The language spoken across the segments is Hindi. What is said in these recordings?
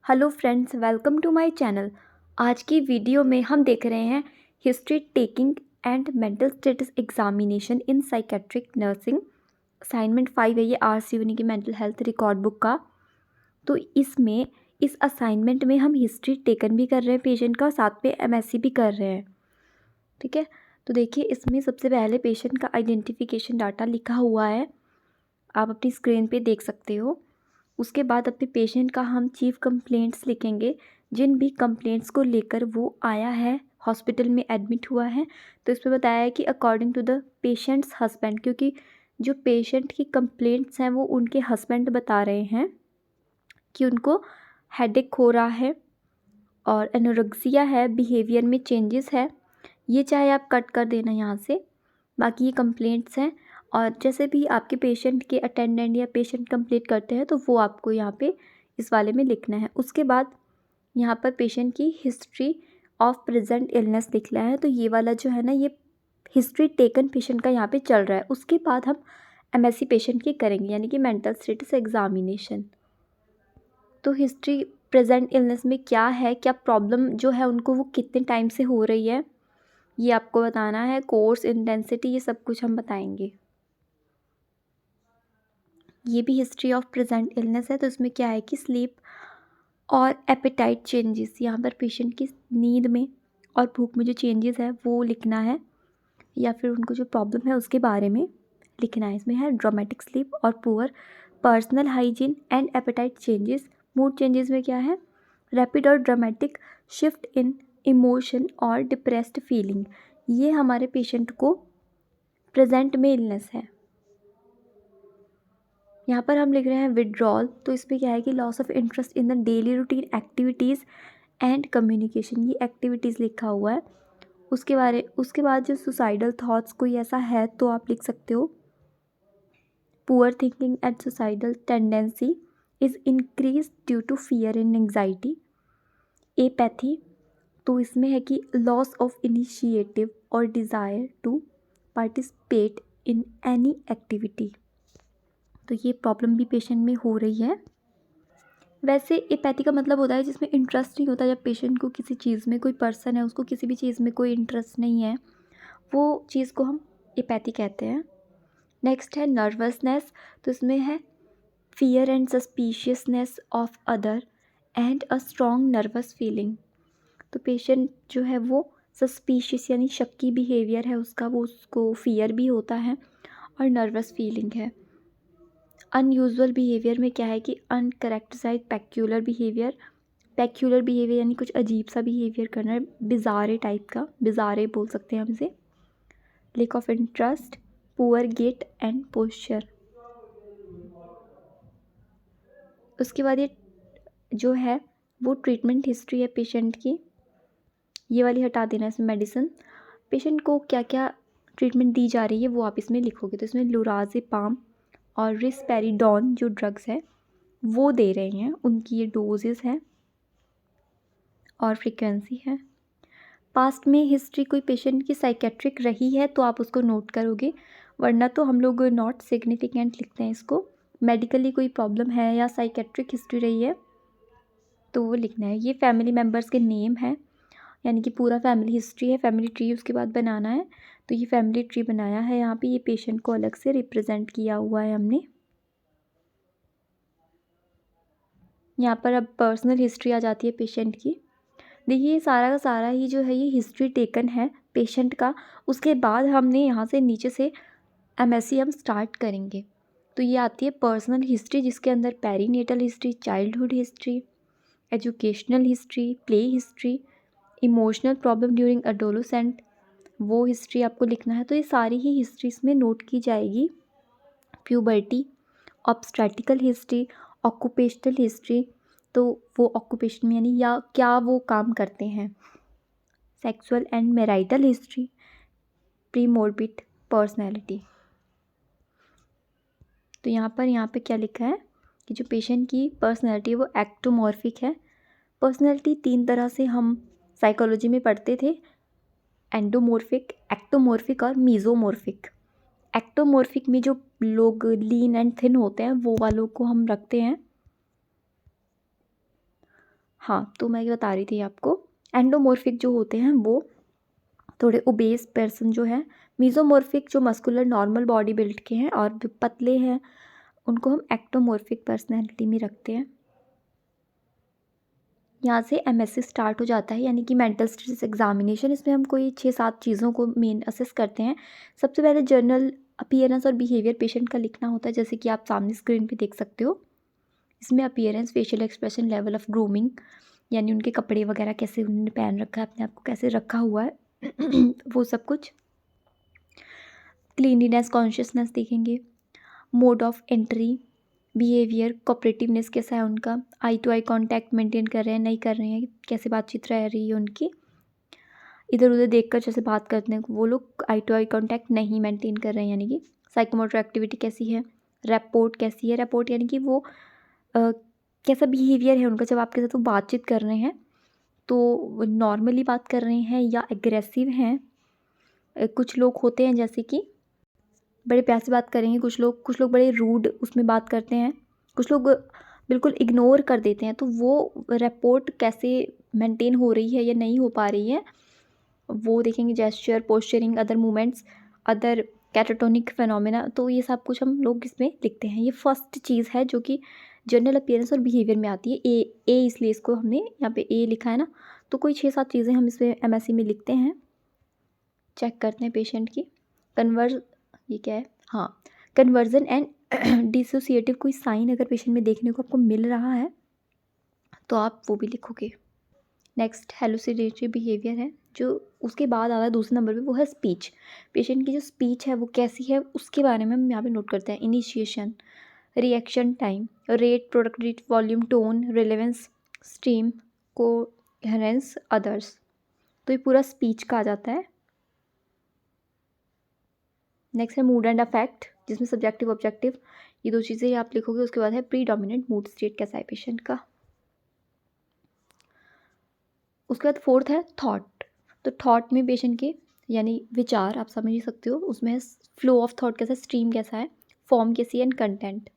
Hello friends, welcome to my channel. आज की वीडियो में हम देख रहे हैं history taking and mental status examination in psychiatric nursing. Assignment 5 है ये आरसी यूनी की मेंटल हेल्थ रिकॉर्ड बुक का। तो इसमें इस असाइनमेंट में हम हिस्ट्री टेकन भी कर रहे हैं पेशेंट का और साथ में एमएससी भी कर रहे हैं। ठीक है, तो देखिए इसमें सबसे पहले पेशेंट का आइडेंटिफिकेशन डाटा लिखा हुआ है, आप अपनी स्क्रीन पे देख सकते हो। उसके बाद अपने पेशेंट का हम चीफ कंप्लेंट्स लिखेंगे, जिन भी कंप्लेंट्स को लेकर वो आया है, हॉस्पिटल में एडमिट हुआ है। तो इसमें बताया है कि according to the patient's husband, क्योंकि जो पेशेंट की कंप्लेंट्स हैं वो उनके हस्बैंड बता रहे हैं कि उनको हेडेक हो रहा है और एनोरेक्सिया है, बिहेवियर में चेंजेस है। ये चाहे आप कट कर देना यहाँ से, बाकी ये कंप्लेंट्स हैं। और जैसे भी आपके पेशेंट के अटेंडेंट या पेशेंट कंप्लीट करते हैं तो वो आपको यहाँ पे इस वाले में लिखना है। उसके बाद यहाँ पर पेशेंट की हिस्ट्री ऑफ प्रेजेंट इलनेस लिखना है। तो ये वाला जो है ना, ये हिस्ट्री टेकन पेशेंट का यहाँ पे चल रहा है। उसके बाद हम एमएससी पेशेंट की करेंगे, यानी कि मेंटल स्टेटस एग्जामिनेशन। तो हिस्ट्री प्रेजेंट इलनेस में क्या है, क्या प्रॉब्लम जो है उनको वो कितने टाइम से हो रही है, ये आपको बताना है। कोर्स, इंटेंसिटी, ये सब कुछ हम बताएंगे। ये भी हिस्ट्री ऑफ प्रेजेंट इलनेस है। तो इसमें क्या है कि स्लीप और एपेटाइट चेंजेस, यहाँ पर पेशेंट की नींद में और भूख में जो चेंजेस है वो लिखना है, या फिर उनको जो प्रॉब्लम है उसके बारे में लिखना है। इसमें है ड्रामेटिक स्लीप और poor personal hygiene and appetite changes. Mood changes में क्या है, रैपिड और ड्रामेटिक शिफ्ट इन इमोशन और डिप्रेस्ड फीलिंग। ये हमारे पेशेंट को प्रेजेंट में इलनेस है। यहाँ पर हम लिख रहे हैं विड्रॉल। तो इसमें क्या है कि loss of interest in the daily routine activities and communication, ये एक्टिविटीज़ लिखा हुआ है। उसके बाद जो सुसाइडल थॉट्स कोई ऐसा है तो आप लिख सकते हो। Poor thinking and suicidal tendency is increase due to fear and anxiety. Apathy, तो इसमें है कि लॉस ऑफ इनिशिएटिव और desire to participate in any activity. तो ये प्रॉब्लम भी पेशेंट में हो रही है। वैसे एपैथी का मतलब होता है जिसमें इंटरेस्ट नहीं होता। जब पेशेंट को किसी चीज़ में, कोई पर्सन है उसको किसी भी चीज़ में कोई इंटरेस्ट नहीं है, वो चीज़ को हम एपैथी कहते हैं। नेक्स्ट है नर्वसनेस। तो इसमें है fear and suspiciousness of other and a strong nervous feeling. तो पेशेंट जो है वो सस्पिशियस यानी शक्की बिहेवियर है उसका, वो उसको फियर भी होता है और नर्वस फीलिंग है। अनयूजुअल बिहेवियर में क्या है कि अनकरेक्टराइज पैक्यूलर बिहेवियर यानी कुछ अजीब सा बिहेवियर करना है, बिजारे टाइप का, बिजारे बोल सकते हैं हम इसे। Lack of interest, poor gait and posture. उसके बाद ये जो है वो ट्रीटमेंट हिस्ट्री है पेशेंट की, ये वाली हटा देना। इसमें मेडिसिन, पेशेंट को क्या क्या ट्रीटमेंट दी जा रही है वो आप इसमें लिखोगे। तो इसमें लोराज़ेपाम और रिस्पेरिडोन जो ड्रग्स है वो दे रहे हैं, उनकी ये डोजेस हैं और फ्रीक्वेंसी है। पास्ट में हिस्ट्री कोई पेशेंट की साइकेट्रिक रही है तो आप उसको नोट करोगे, वरना तो हम लोग नॉट सिग्निफिकेंट लिखते हैं इसको। मेडिकली कोई प्रॉब्लम है या साइकेट्रिक हिस्ट्री रही है तो वो लिखना है। ये फैमिली मेम्बर्स के नेम है, यानी कि पूरा फैमिली हिस्ट्री है। फैमिली ट्री उसके बाद बनाना है, तो ये फैमिली ट्री बनाया है। यहाँ पे ये पेशेंट को अलग से रिप्रेजेंट किया हुआ है हमने। यहाँ पर अब पर्सनल हिस्ट्री आ जाती है पेशेंट की। देखिए सारा का सारा ही जो है ये हिस्ट्री टेकन है पेशेंट का। उसके बाद हमने यहाँ से नीचे से एमएससी हम स्टार्ट करेंगे। तो ये आती है पर्सनल हिस्ट्री, जिसके अंदर perinatal history, childhood history, educational history, play history, emotional problem during adolescent, वो हिस्ट्री आपको लिखना है। तो ये सारी ही हिस्ट्री इसमें नोट की जाएगी। Puberty, obstetrical history, occupational history, तो वो ऑक्यूपेशन में यानी या क्या वो काम करते हैं। Sexual and marital history, premorbid personality. तो यहाँ पे क्या लिखा है कि जो पेशेंट की पर्सनैलिटी वो एक्टोमॉर्फिक है। पर्सनैलिटी 3 तरह से हम साइकोलॉजी में पढ़ते थे, एंडोमॉर्फिक, एक्टोमॉर्फिक और मीज़ोमॉर्फिक। एक्टोमॉर्फिक में जो लोग लीन एंड थिन होते हैं वो वालों को हम रखते हैं। हाँ, तो मैं ये बता रही थी आपको, एंडोमॉर्फिक जो होते हैं वो थोड़े ओबेस पर्सन जो है, मीज़ोमॉर्फिक जो मस्कुलर नॉर्मल बॉडी बिल्ड के हैं और जो पतले हैं उनको हम एक्टोमॉर्फिक पर्सनैलिटी में रखते हैं। यहाँ से एमएससी स्टार्ट हो जाता है, यानी कि मेंटल स्टेटस एग्जामिनेशन। इसमें हम कोई 6-7 चीज़ों को मेन असेस करते हैं। सबसे पहले जर्नल अपीयरेंस और बिहेवियर पेशेंट का लिखना होता है, जैसे कि आप सामने स्क्रीन पे देख सकते हो। इसमें appearance, facial expression, level of grooming, यानी उनके कपड़े वगैरह कैसे उन्होंने पहन रखा है, अपने आप को कैसे रखा हुआ है वो सब कुछ। क्लीनलीनेस, कॉन्शियसनेस देखेंगे, mode of entry, behaviour, cooperativeness कैसा है उनका, आई टू आई कांटेक्ट मेंटेन कर रहे हैं नहीं कर रहे हैं, कैसे बातचीत रह रही है उनकी, इधर उधर देखकर जैसे बात करते हैं वो लोग आई टू आई कांटेक्ट नहीं मेंटेन कर रहे हैं, यानी कि साइकोमोटर एक्टिविटी कैसी है, रैपोर्ट कैसी है, रैपोर्ट यानी कि वो कैसा बिहेवियर है उनका जब आपके साथ वो बातचीत कर रहे हैं, तो नॉर्मली बात कर रहे हैं या एग्रेसिव हैं। कुछ लोग होते हैं जैसे कि बड़े प्यार से बात करेंगे, कुछ लोग बड़े रूड उसमें बात करते हैं, कुछ लोग बिल्कुल इग्नोर कर देते हैं। तो वो रैपोर्ट कैसे मेंटेन हो रही है या नहीं हो पा रही है वो देखेंगे। Gesture, posturing, other movements, other catatonic phenomena, तो ये सब कुछ हम लोग इसमें लिखते हैं। ये फर्स्ट चीज़ है जो कि जनरल अपीयरेंस और बिहेवियर में आती है। ए इसलिए इसको हमने यहाँ पे ए लिखा है ना, तो कोई 6-7 चीज़ें हम इसमें एमएससी में लिखते हैं। चेक करते हैं पेशेंट की ये क्या है, हाँ, कन्वर्जन एंड डिसोसिएटिव कोई साइन अगर पेशेंट में देखने को आपको मिल रहा है तो आप वो भी लिखोगे। नेक्स्ट हेलुसिनेटरी बिहेवियर है, जो उसके बाद आ रहा है दूसरे नंबर पे, वो है स्पीच। पेशेंट की जो स्पीच है वो कैसी है उसके बारे में हम यहाँ पे नोट करते हैं। Initiation, reaction time, rate, productivity, volume, tone, relevance, stream, coherence, others, तो ये पूरा स्पीच का आ जाता है। नेक्स्ट है मूड एंड अफेक्ट, जिसमें सब्जेक्टिव ऑब्जेक्टिव, ये 2 चीज़ें आप लिखोगे। उसके बाद है प्रीडोमिनेंट मूड स्टेट, कैसा है पेशेंट का। उसके बाद 4th है थॉट। तो थॉट में पेशेंट के यानी विचार आप समझ ही सकते हो, उसमें फ्लो ऑफ थॉट कैसा है, स्ट्रीम कैसा है, फॉर्म कैसी है एंड कंटेंट।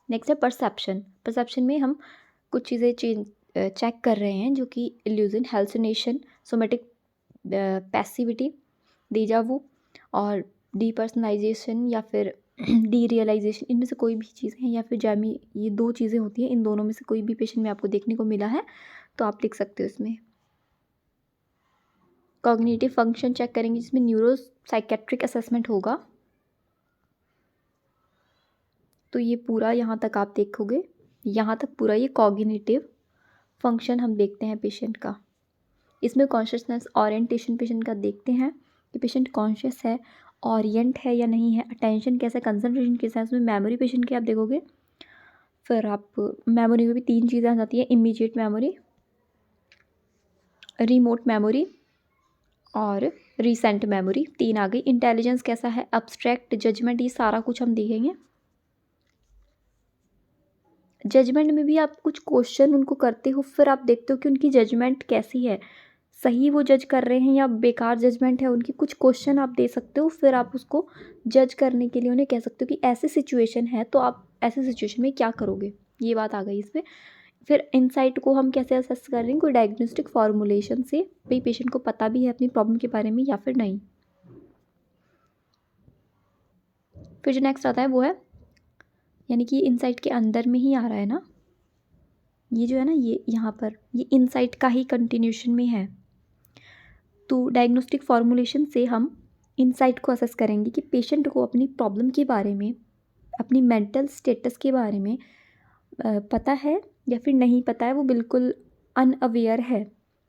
नेक्स्ट है परसेप्शन। परसेप्शन में हम कुछ चीज़ें चेक कर रहे हैं, जो कि illusion, hallucination, somatic passivity, deja vu और डीपर्सनलाइजेशन या फिर डीरियलाइजेशन, इनमें से कोई भी चीज़ है, या फिर जैमी, ये 2 चीज़ें होती हैं। इन दोनों में से कोई भी पेशेंट में आपको देखने को मिला है तो आप लिख सकते हो इसमें। कॉग्निटिव फंक्शन चेक करेंगे, जिसमें न्यूरो साइकेट्रिक असेसमेंट होगा। तो ये पूरा यहाँ तक आप देखोगे, यहाँ तक पूरा ये कॉग्निटिव फंक्शन हम देखते हैं पेशेंट का। इसमें कॉन्शियसनेस, ओरिएंटेशन पेशेंट का देखते हैं कि पेशेंट कॉन्शियस है, ओरिएंट है या नहीं है, अटेंशन कैसा है, कंसंट्रेशन कैसा है। उसमें मेमोरी पेशेंट की आप देखोगे। फिर आप मेमोरी में भी 3 चीज़ें आ जाती है, इमीडिएट मेमोरी, रिमोट मेमोरी और रिसेंट मेमोरी, 3 आ गई। इंटेलिजेंस कैसा है, अब्स्ट्रैक्ट, जजमेंट, ये सारा कुछ हम देखेंगे। जजमेंट में भी आप कुछ क्वेश्चन उनको करते हो, फिर आप देखते हो कि उनकी जजमेंट कैसी है, सही वो जज कर रहे हैं या बेकार जजमेंट है उनकी। कुछ क्वेश्चन आप दे सकते हो, फिर आप उसको जज करने के लिए उन्हें कह सकते हो कि ऐसी सिचुएशन है तो आप ऐसे सिचुएशन में क्या करोगे। ये बात आ गई इसमें। फिर इनसाइट को हम कैसे असेस कर रहे हैं, कोई डायग्नोस्टिक फॉर्मुलेशन से, भाई पेशेंट को पता भी है अपनी प्रॉब्लम के बारे में या फिर नहीं। फिर जो नेक्स्ट आता है वो है, यानी कि इनसाइट के अंदर में ही आ रहा है ना, ये जो है ना, ये यहाँ पर ये इनसाइट का ही कंटिन्यूशन में है। तो डायग्नोस्टिक फॉर्मुलेशन से हम इनसाइट को असेस करेंगे कि पेशेंट को अपनी प्रॉब्लम के बारे में, अपनी मेंटल स्टेटस के बारे में पता है या फिर नहीं पता है, वो बिल्कुल अनअवेयर है।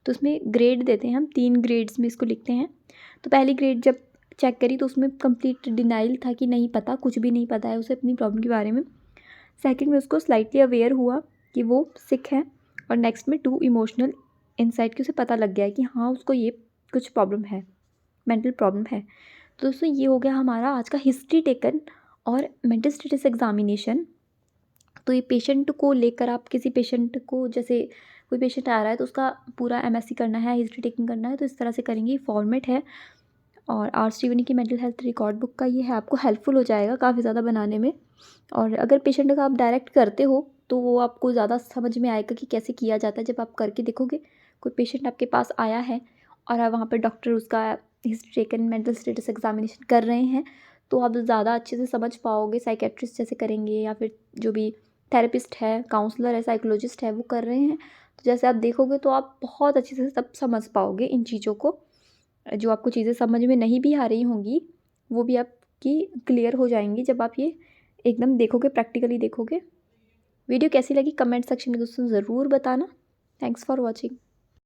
तो उसमें ग्रेड देते हैं हम, 3 ग्रेड्स में इसको लिखते हैं। तो पहली ग्रेड जब चेक करी तो उसमें कंप्लीट डिनाइल था कि नहीं पता, कुछ भी नहीं पता है उसे अपनी प्रॉब्लम के बारे में। सेकंड में उसको स्लाइटली अवेयर हुआ कि वो सिक है, और नेक्स्ट में 2 इमोशनल इनसाइट, कि उसे पता लग गया है कि हाँ उसको ये कुछ प्रॉब्लम है, मेंटल प्रॉब्लम है। तो दोस्तों ये हो गया हमारा आज का हिस्ट्री टेकन और मेंटल स्टेटस एग्जामिनेशन। तो ये पेशेंट को लेकर आप किसी पेशेंट को, जैसे कोई पेशेंट आ रहा है तो उसका पूरा एमएससी करना है, हिस्ट्री टेकिंग करना है, तो इस तरह से करेंगे। फॉर्मेट है, और आर श्रीवनी की मेंटल हेल्थ रिकॉर्ड बुक का ये है, आपको हेल्पफुल हो जाएगा काफ़ी ज़्यादा बनाने में। और अगर पेशेंट का आप डायरेक्ट करते हो तो वो आपको ज़्यादा समझ में आएगा कि कैसे किया जाता है। जब आप करके देखोगे, कोई पेशेंट आपके पास आया है और वहाँ पर डॉक्टर उसका history taken mental status examination कर रहे हैं, तो आप ज़्यादा अच्छे से समझ पाओगे। साइकेट्रिस्ट जैसे करेंगे या फिर जो भी थेरेपिस्ट है, काउंसलर है, साइकोलॉजिस्ट है, वो कर रहे हैं, तो जैसे आप देखोगे तो आप बहुत अच्छे से सब समझ पाओगे इन चीज़ों को। जो आपको चीज़ें समझ में नहीं भी आ रही होंगी, वो भी आपकी क्लियर हो जाएंगी जब आप ये एकदम देखोगे, प्रैक्टिकली देखोगे। वीडियो कैसी लगी कमेंट सेक्शन में दोस्तों ज़रूर बताना। Thanks for watching.